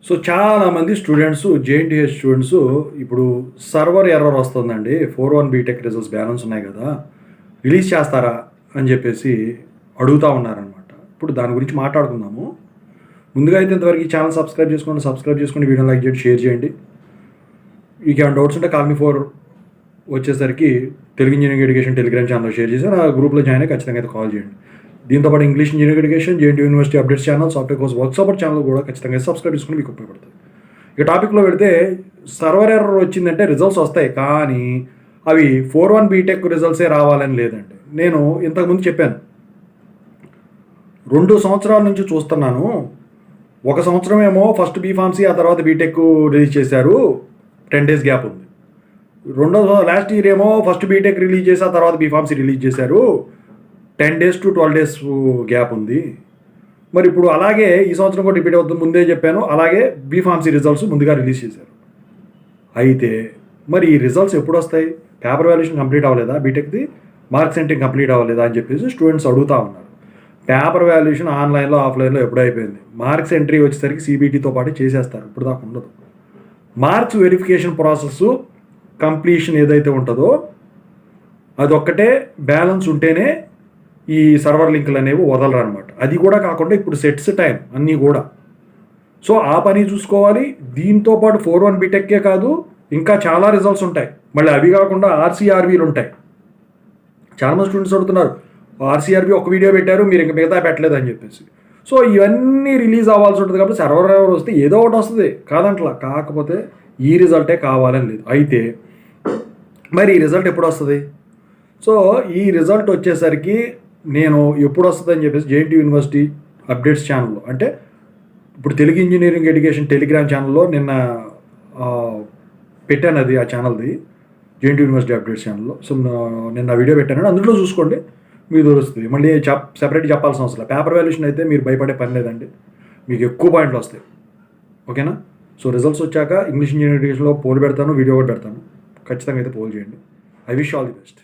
So చాలామంది students JNTH students ఇప్పుడు server error వస్తుందండి. 4-1 బీటెక్ రిజల్ట్స్ బ్యాలెన్స్ ఉన్నాయి కదా, రిలీజ్ చేస్తారా అని చెప్పేసి అడుగుతూ ఉన్నారనమాట. ఇప్పుడు దాని గురించి మాట్లాడుకుందాము. ముందుగా అయితే ఇంతవరకు ఈ ఛానల్ సబ్స్క్రైబ్ చేసుకొని వీడియో లైక్ చేయండి, షేర్ చేయండి. మీకు ఏమైనా డౌట్స్ ఉంటే కాల్ మీ ఫోర్ వచ్చేసరికి Telugu engineering education Telegram channel share చేసి నా గ్రూప్లో జాయిన్ అయ్యి ఖచ్చితంగా అయితే కాల్ చేయండి. దీంతోపాటు English engineering education, JNTU university updates channel, software course workshop channel కూడా ఖచ్చితంగా సబ్స్క్రైబ్ చేసుకుని మీకు ఉపయోగపడుతుంది. ఇక టాపిక్లో పెడితే సర్వర్ ఎర్రర్ వచ్చిందంటే రిజల్ట్స్ వస్తాయి, కానీ అవి 4-1 బీటెక్ రిజల్ట్సే రావాలని లేదండి. నేను ఇంతకుముందు చెప్పాను, 2 సంవత్సరాల నుంచి చూస్తున్నాను. 1 సంవత్సరం ఏమో ఫస్ట్ బీఫార్మసీ, ఆ తర్వాత బీటెక్ రిలీజ్ చేశారు, 10 days గ్యాప్ ఉంది. లాస్ట్ ఇయర్ ఏమో ఫస్ట్ బీటెక్ రిలీజ్ చేసి ఆ తర్వాత బీఫార్మసీ రిలీజ్ చేశారు, 10 days to 12 days గ్యాప్ ఉంది. మరి ఇప్పుడు అలాగే ఈ సంవత్సరం కూడా రిపీట్ అవుతుంది. ముందే చెప్పాను, అలాగే బీఫార్మసీ రిజల్ట్స్ ముందుగా రిలీజ్ చేశారు. అయితే మరి ఈ రిజల్ట్స్ ఎప్పుడు వస్తాయి? పేపర్ వాల్యుయేషన్ కంప్లీట్ అవ్వలేదా, బీటెక్ది మార్క్స్ ఎంట్రింగ్ కంప్లీట్ అవ్వలేదా అని చెప్పేసి స్టూడెంట్స్ అడుగుతూ ఉన్నారు. పేపర్ వాల్యుయేషన్ ఆన్లైన్లో ఆఫ్లైన్లో ఎప్పుడు అయిపోయింది. మార్క్స్ ఎంట్రీ వచ్చేసరికి సిబిటీతో పాటు చేసేస్తారు, ఇప్పుడు దాకా ఉండదు. మార్క్స్ వెరిఫికేషన్ ప్రాసెస్ కంప్లీషన్ ఏదైతే ఉంటుందో అదొక్కటే బ్యాలెన్స్ ఉంటేనే ఈ సర్వర్ లింకులు అనేవి వదలరు అనమాట. అది కూడా కాకుండా ఇప్పుడు సెట్స్ టైం అన్నీ కూడా, సో ఆ పని చూసుకోవాలి. దీంతో పాటు 4-1 బీటెక్కే కాదు, ఇంకా చాలా రిజల్ట్స్ ఉంటాయి. మళ్ళీ అవి కాకుండా ఆర్సీఆర్వీలు ఉంటాయి. చాలామంది స్టూడెంట్స్ అడుగుతున్నారు, ఆర్సీఆర్వీ ఒక వీడియో పెట్టారు, మీరు ఇంకా మిగతా పెట్టలేదు అని చెప్పేసి. సో ఇవన్నీ రిలీజ్ అవ్వాల్సి ఉంటుంది కాబట్టి సర్వర్ ఎవరు వస్తే ఏదో ఒకటి వస్తుంది కాదంట్లా, కాకపోతే ఈ రిజల్టే కావాలని లేదు. అయితే మరి ఈ రిజల్ట్ ఎప్పుడు వస్తుంది? సో ఈ రిజల్ట్ వచ్చేసరికి నేను ఎప్పుడు వస్తుందని చెప్పేసి జేఎన్టీయూ యూనివర్సిటీ అప్డేట్స్ ఛానల్లో, అంటే ఇప్పుడు తెలుగు ఇంజనీరింగ్ ఎడ్యుకేషన్ టెలిగ్రామ్ ఛానల్లో నిన్న పెట్టాను, అది ఆ ఛానల్ది జేఎన్టీయూ యూనివర్సిటీ అప్డేట్స్ ఛానల్లో. సో నిన్న వీడియో పెట్టాను, అందులో చూసుకోండి, మీకు తెలుస్తుంది. మళ్ళీ సెపరేట్ చెప్పాల్సిన అవసరం లేదు. పేపర్ వాల్యుయేషన్ అయితే మీరు భయపడే పని లేదండి, మీకు ఎక్కువ పాయింట్లు వస్తాయి. ఓకేనా? సో రిజల్ట్స్ వచ్చాక ఇంగ్లీష్ ఇంజనీరింగ్ ఎడ్యుకేషన్లో పోల్ పెడతాను, వీడియో కూడా పెడతాను, ఖచ్చితంగా అయితే పోల్ చేయండి. I wish all the best.